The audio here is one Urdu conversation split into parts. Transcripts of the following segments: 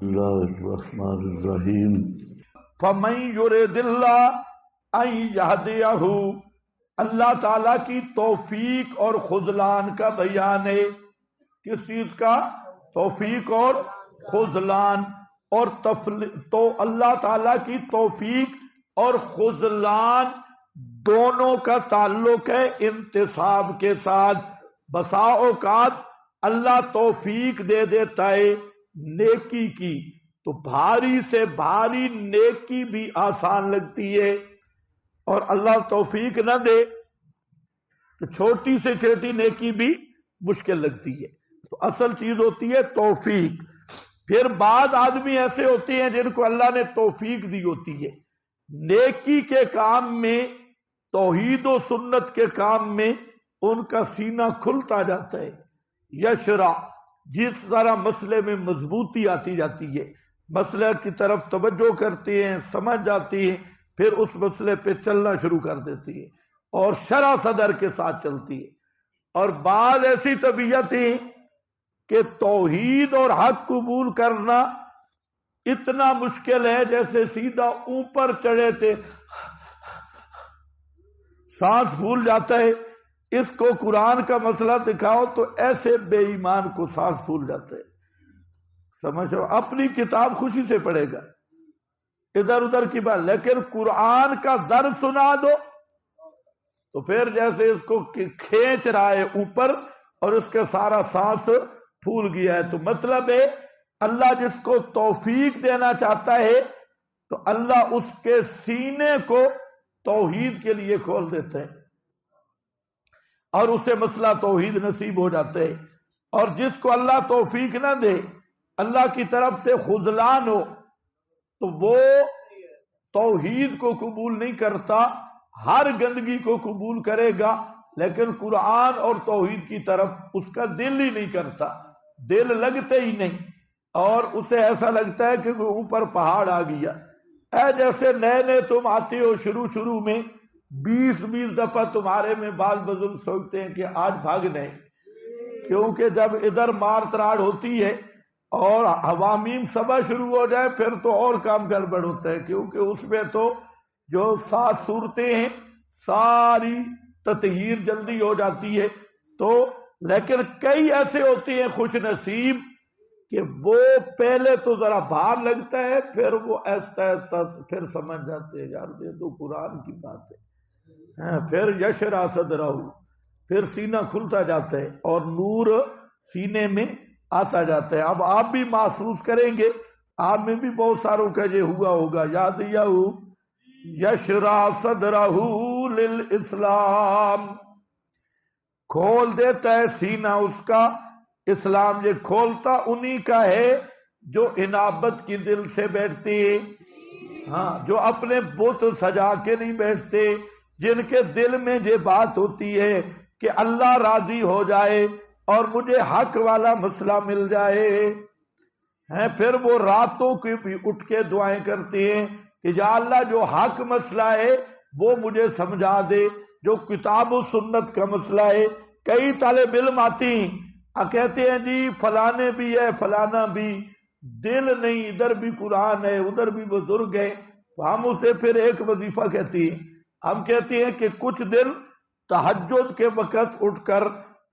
اللہ الرحمن الرحیم فَمَن يُرِدِ اللَّهُ أَن يَهْدِيَهُ اللہ تعالیٰ کی توفیق اور خذلان کا بیان ہے۔ کس چیز کا؟ توفیق اور خذلان۔ اور تو اللہ تعالیٰ کی توفیق اور خذلان دونوں کا تعلق ہے انتصاب کے ساتھ۔ بسا اوقات اللہ توفیق دے دیتا ہے نیکی کی تو بھاری سے بھاری نیکی بھی آسان لگتی ہے، اور اللہ توفیق نہ دے تو چھوٹی سے چھوٹی نیکی بھی مشکل لگتی ہے۔ تو اصل چیز ہوتی ہے توفیق۔ پھر بعض آدمی ایسے ہوتے ہیں جن کو اللہ نے توفیق دی ہوتی ہے نیکی کے کام میں، توحید و سنت کے کام میں ان کا سینہ کھلتا جاتا ہے۔ یشرع، جس طرح مسئلے میں مضبوطی آتی جاتی ہے، مسئلہ کی طرف توجہ کرتے ہیں، سمجھ جاتی ہیں، پھر اس مسئلے پہ چلنا شروع کر دیتی ہے اور شرح صدر کے ساتھ چلتی ہے۔ اور بعض ایسی طبیعت ہیں کہ توحید اور حق قبول کرنا اتنا مشکل ہے جیسے سیدھا اوپر چڑھے تھے سانس پھول جاتا ہے۔ اس کو قرآن کا مسئلہ دکھاؤ تو ایسے بے ایمان کو سانس پھول جاتا ہے۔ سمجھو، اپنی کتاب خوشی سے پڑھے گا، ادھر ادھر کی بات، لیکن قرآن کا درس سنا دو تو پھر جیسے اس کو کھینچ رہا ہے اوپر اور اس کے سارا سانس پھول گیا ہے۔ تو مطلب ہے اللہ جس کو توفیق دینا چاہتا ہے تو اللہ اس کے سینے کو توحید کے لیے کھول دیتا ہے اور اسے مسئلہ توحید نصیب ہو جاتا ہے۔ اور جس کو اللہ توفیق نہ دے، اللہ کی طرف سے خذلان ہو، تو وہ توحید کو قبول نہیں کرتا، ہر گندگی کو قبول کرے گا لیکن قرآن اور توحید کی طرف اس کا دل ہی نہیں کرتا، دل لگتے ہی نہیں، اور اسے ایسا لگتا ہے کہ وہ اوپر پہاڑ آ گیا۔ اے جیسے نئے نئے تم آتے ہو، شروع میں 20 دفعہ تمہارے میں بعض بزرگ سوچتے ہیں کہ آج بھاگنے، کیونکہ جب ادھر مار تراڑ ہوتی ہے اور حوامیم صبح شروع ہو جائے پھر تو اور کام گڑبڑ ہوتا ہے، کیونکہ اس میں تو جو 7 صورتیں ہیں ساری تطہیر جلدی ہو جاتی ہے۔ تو لیکن کئی ایسے ہوتے ہیں خوش نصیب کہ وہ پہلے تو ذرا بھار لگتا ہے، پھر وہ آہستہ آہستہ پھر سمجھ جاتے ہیں یار یہ تو قرآن کی بات ہے، پھر یشرع صدرہ، پھر سینہ کھلتا جاتا ہے اور نور سینے میں آتا جاتا ہے۔ اب آپ بھی محسوس کریں گے، آپ میں بھی بہت ساروں کا یہ ہوا ہوگا، یاد یشرع صدرہ للاسلام، کھول دیتا ہے سینہ اس کا اسلام۔ یہ کھولتا انہی کا ہے جو انابت کی دل سے بیٹھتے ہیں، ہاں، جو اپنے بت سجا کے نہیں بیٹھتے، جن کے دل میں یہ بات ہوتی ہے کہ اللہ راضی ہو جائے اور مجھے حق والا مسئلہ مل جائے، پھر وہ راتوں کی بھی اٹھ کے دعائیں کرتے ہیں کہ یا اللہ جو حق مسئلہ ہے وہ مجھے سمجھا دے، جو کتاب و سنت کا مسئلہ ہے۔ کئی طالب علم آتی کہتے ہیں جی فلانے بھی ہے فلانا بھی، دل نہیں، ادھر بھی قرآن ہے ادھر بھی بزرگ ہے۔ تو ہم اسے پھر ایک وظیفہ کہتے ہیں، ہم کہتے ہیں کہ کچھ دن تہجد کے وقت اٹھ کر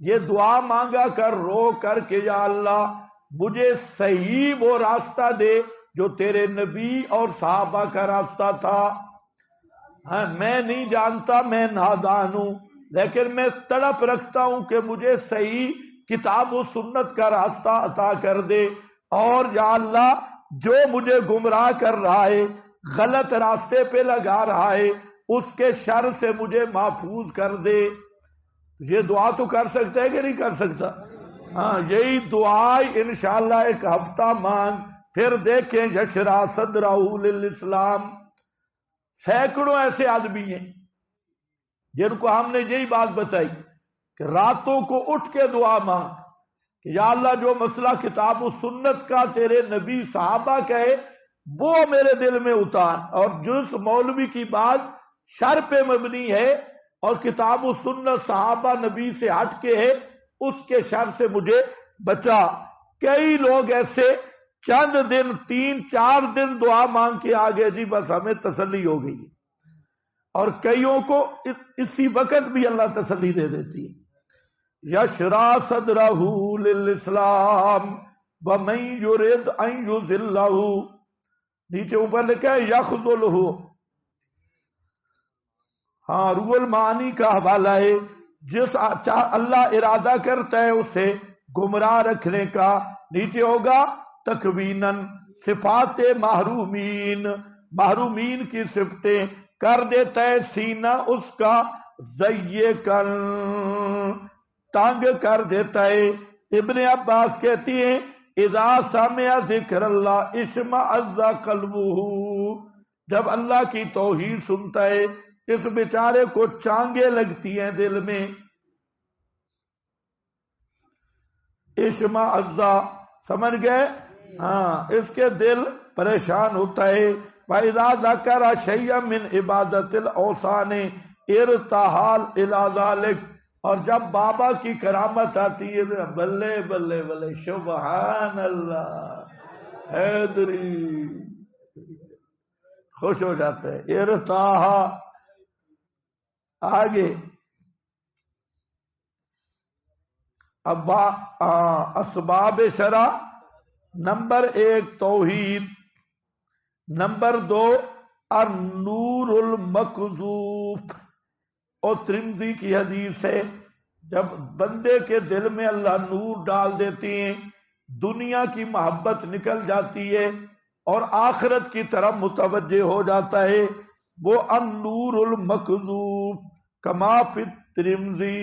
یہ دعا مانگا کر، رو کر کہ یا اللہ مجھے صحیح وہ راستہ دے جو تیرے نبی اور صحابہ کا راستہ تھا۔ میں نہیں جانتا، میں نادان ہوں، لیکن میں تڑپ رکھتا ہوں کہ مجھے صحیح کتاب و سنت کا راستہ عطا کر دے، اور یا اللہ جو مجھے گمراہ کر رہا ہے، غلط راستے پہ لگا رہا ہے، اس کے شر سے مجھے محفوظ کر دے۔ یہ دعا تو کر سکتا ہے کہ نہیں کر سکتا؟ ہاں، یہی دعا انشاءاللہ ایک ہفتہ مانگ، پھر دیکھیں یشرع صدرہ للاسلام۔ سینکڑوں ایسے آدمی ہیں جن کو ہم نے یہی بات بتائی کہ راتوں کو اٹھ کے دعا مانگ کہ یا اللہ جو مسئلہ کتاب و سنت کا تیرے نبی صحابہ کا ہے وہ میرے دل میں اتار، اور جس مولوی کی بات شر پہ مبنی ہے اور کتاب و سنت صحابہ نبی سے ہٹ کے ہے اس کے شر سے مجھے بچا۔ کئی لوگ ایسے چند دن 3-4 دن دعا مانگ کے آگے جی بس ہمیں تسلی ہو گئی، اور کئیوں کو اسی وقت بھی اللہ تسلی دے دیتی ہے۔ یشرا صدرہ للاسلام ومن یرد ان یذلہ، نیچے اوپر لکھا ہے یخذلہ، ہاں روح المعانی کا حوالہ ہے، جس اللہ ارادہ کرتا ہے اسے گمراہ رکھنے کا، نیچے ہوگا تکویناً صفات محرومین، محرومین کی صفتیں کر دیتا ہے سینہ اس کا ضیقاً، تنگ کر دیتا ہے۔ ابن عباس کہتی ہیں اذا سمع ذکر اللہ اشمئز قلبہ، جب اللہ کی توحید سنتا ہے اس بیچارے کو چانگیں لگتی ہیں دل میں، اشمئز، سمجھ گئے؟ ہاں اس کے دل پریشان ہوتا ہے۔ وَإِذَا ذَكَرَ شَيْئًا مِّنْ عِبَادَةِ الْأَوْثَانِ ارتحال إِلَى ذَلِكَ، اور جب بابا کی کرامت آتی ہے بلے بلے بلے سبحان اللہ، حیدری خوش ہو جاتا ہے، ارتاحا۔ آگے اب اسباب شرع، نمبر 1 توحید، نمبر 2 النور المکذوب، اور ترمذی کی حدیث ہے جب بندے کے دل میں اللہ نور ڈال دیتے ہیں دنیا کی محبت نکل جاتی ہے اور آخرت کی طرف متوجہ ہو جاتا ہے، وہ النور المکذوب کما فی الترمذی۔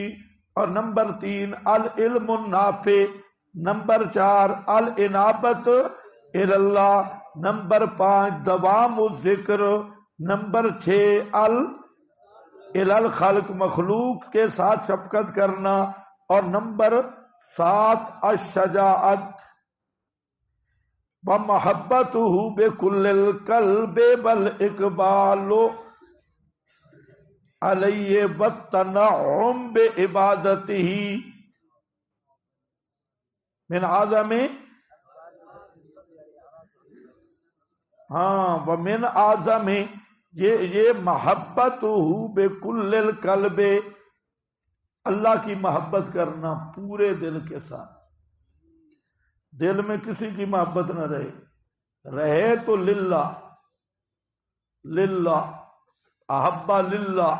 اور نمبر 3 العلم النافع، نمبر 4 الانابت الی اللہ، نمبر 5 دوام الذکر، نمبر 6 الی الخلق، مخلوق کے ساتھ شفقت کرنا، اور نمبر 7 الشجاعت ومحبتہ بکل القلب والاقبال علیہ والتنعم بعبادتہ من اعظم، ہاں ومن اعظم، یہ محبت بکل القلب، اللہ کی محبت کرنا پورے دل کے ساتھ، دل میں کسی کی محبت نہ رہے تو للہ، للہ احبا للہ،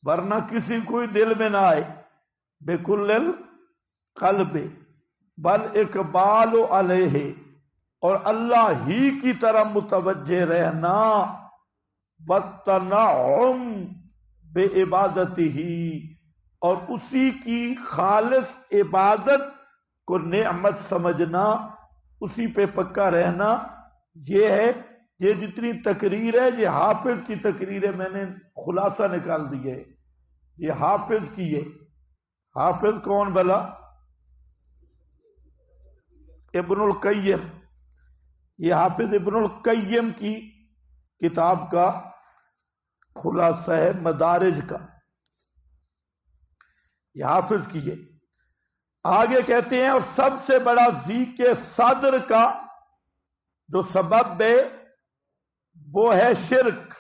ورنہ کسی کوئی دل میں نہ آئے، بکل القلب بل اقبال علیہ، اور اللہ ہی کی طرف متوجہ رہنا، والتنعم بعبادتہ، اور اسی کی خالص عبادت کو نعمت سمجھنا، اسی پہ پکا رہنا۔ یہ ہے، یہ جتنی تقریر ہے یہ حافظ کی تقریر ہے، میں نے خلاصہ نکال دیا ہے، یہ حافظ کی ہے۔ حافظ کون بلا؟ ابن القیم، یہ حافظ ابن القیم کی کتاب کا خلاصہ ہے مدارج کا، یہ حافظ کی ہے۔ آگے کہتے ہیں اور سب سے بڑا ضیق صدر کا جو سبب ہے وہ ہے شرک،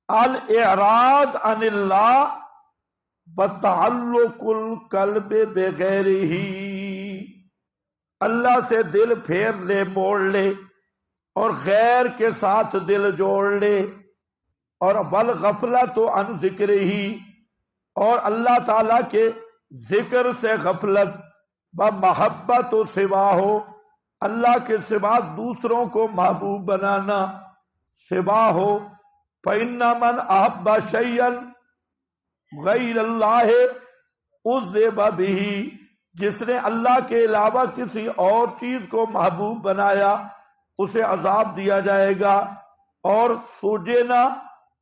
الاعراض عن اللہ وتعلق القلب بغیرہ، اللہ سے دل پھیر لے، موڑ لے، اور غیر کے ساتھ دل جوڑ لے، اور والغفلۃ عن ذکرہ، اور اللہ تعالی کے ذکر سے غفلت، محبت و سوا ہو، اللہ کے سوا دوسروں کو محبوب بنانا، سوا ہو۔ فَإِنَّ مَنْ أَحَبَّ شَيْئًا غَيْرَ اللَّهِ عُذِّبَ بِهِ، جس نے اللہ کے علاوہ کسی اور چیز کو محبوب بنایا اسے عذاب دیا جائے گا، اور سُجِنَ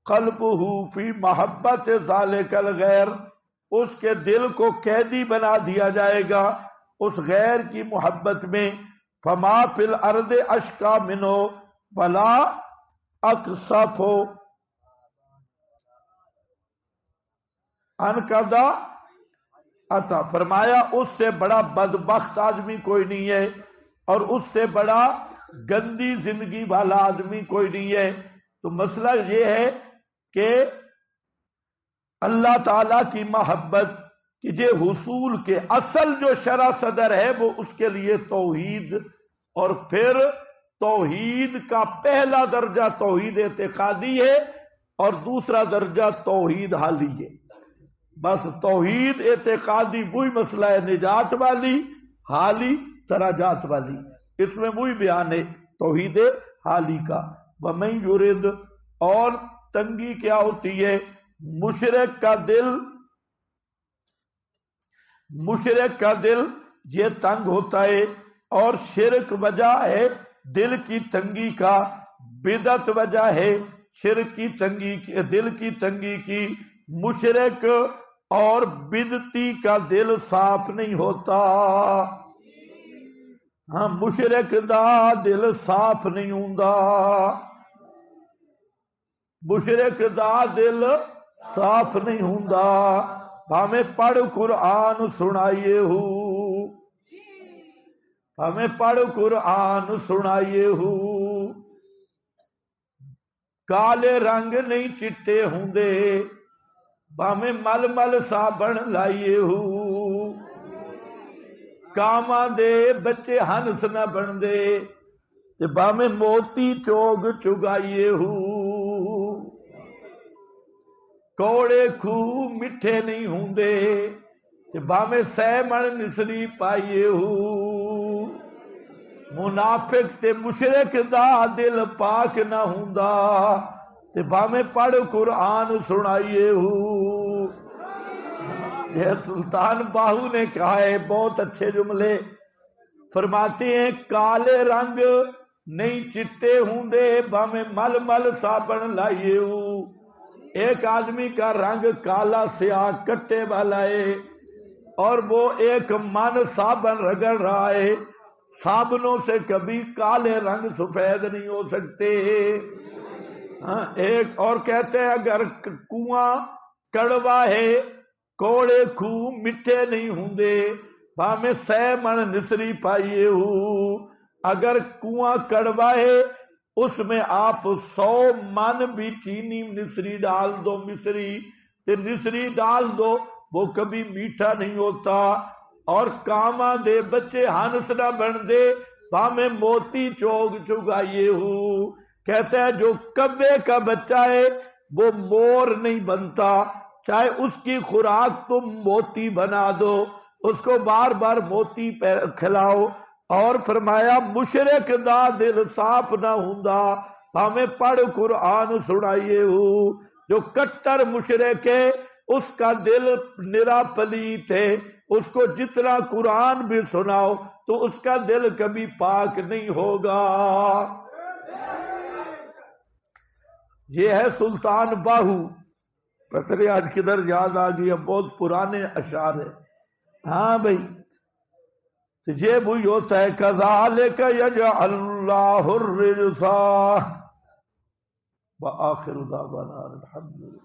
قَلْبُهُ فِي مَحَبَّةِ ذَلِكَ الْغَيْرِ، اس کے دل کو قیدی بنا دیا جائے گا اس غیر کی محبت میں۔ فما فی الارض اشقى منه ولا اقصف ان قضا عطا، فرمایا اس سے بڑا بدبخت آدمی کوئی نہیں ہے اور اس سے بڑا گندی زندگی والا آدمی کوئی نہیں ہے۔ تو مسئلہ یہ ہے کہ اللہ تعالی کی محبت کہ یہ حصول کے اصل جو شرع صدر ہے وہ اس کے لیے توحید، اور پھر توحید کا پہلا درجہ توحید اعتقادی ہے اور دوسرا درجہ توحید حالی ہے۔ بس توحید اعتقادی وہی مسئلہ ہے نجات والی، حالی درجات والی، اس میں وہی بیان ہے توحید حالی کا۔ وَمَن يُرِدْ، اور تنگی کیا ہوتی ہے؟ مشرک کا دل یہ تنگ ہوتا ہے، اور شرک وجہ ہے دل کی تنگی کا، بدعت وجہ ہے شرک کی تنگی کی، دل کی تنگی کی۔ مشرک اور بدعتی کا دل صاف نہیں ہوتا، ہاں مشرک دا دل صاف نہیں ہوندا، مشرک دا دل صاف نہیں ہوندا۔ ہمیں پڑھ قرآن سنائیے ہو، ہمیں پڑھ قرآن سنائیے ہو، کالے رنگ نہیں چٹے ہوندے، ہمیں مل مل صابن لائیے ہو، کاما دے بچے ہنس نہ بن دے، تے باہیں موتی چوگ چگائیے ہو، کوڑے کھو مٹھے نہیں ہوندے، تے باہیں سہ من نسری پائیے ہو، منافق تے مشرک دا دل پاک نہ ہوندا، تے باہیں پڑھ قرآن سنائیے ہو۔ یہ سلطان باہو نے کہا ہے، بہت اچھے جملے فرماتے ہیں، کالے رنگ نہیں چٹے ہوندے، باہیں مل مل صابن لائیے ہو۔ ایک آدمی کا رنگ کالا سیاہ کٹے والا ہے، اور وہ ایک من صابن رگڑ رہا ہے، صابنوں سے کبھی کالے رنگ سفید نہیں ہو سکتے۔ ہاں ایک اور کہتے ہیں، اگر کنواں کڑوا ہے، کوڑے کھو مٹھے نہیں ہوندے، باہیں سہ من نسری پائیے ہو۔ اگر کنواں کڑوا ہے، اس میں آپ 100 من بھی چینی نسری ڈال دو، نسری ڈال دو، وہ کبھی میٹھا نہیں ہوتا۔ اور کاما دے بچے ہنس نہ بن دے، باہیں موتی چوگ چگائیے ہو۔ کہتا ہے جو کبے کا بچہ ہے وہ مور نہیں بنتا، چاہے اس کی خوراک تم موتی بنا دو، اس کو بار بار موتی کھلاؤ۔ اور فرمایا مشرک دا دل صاف نہ ہوندا، ہمیں پڑھ قرآن سنائیے ہو۔ جو کٹر مشرک ہے اس کا دل نرا پلیت ہے، اس کو جتنا قرآن بھی سناؤ تو اس کا دل کبھی پاک نہیں ہوگا۔ یہ ہے سلطان باہو، پتہ نہیں آج کدھر یاد آ گیا، بہت پرانے اشعار ہیں۔ ہاں بھائی تو یہ وہی ہوتا ہے، کذالک یجعل اللہ الرجس، وآخر دعوانا الحمدللہ۔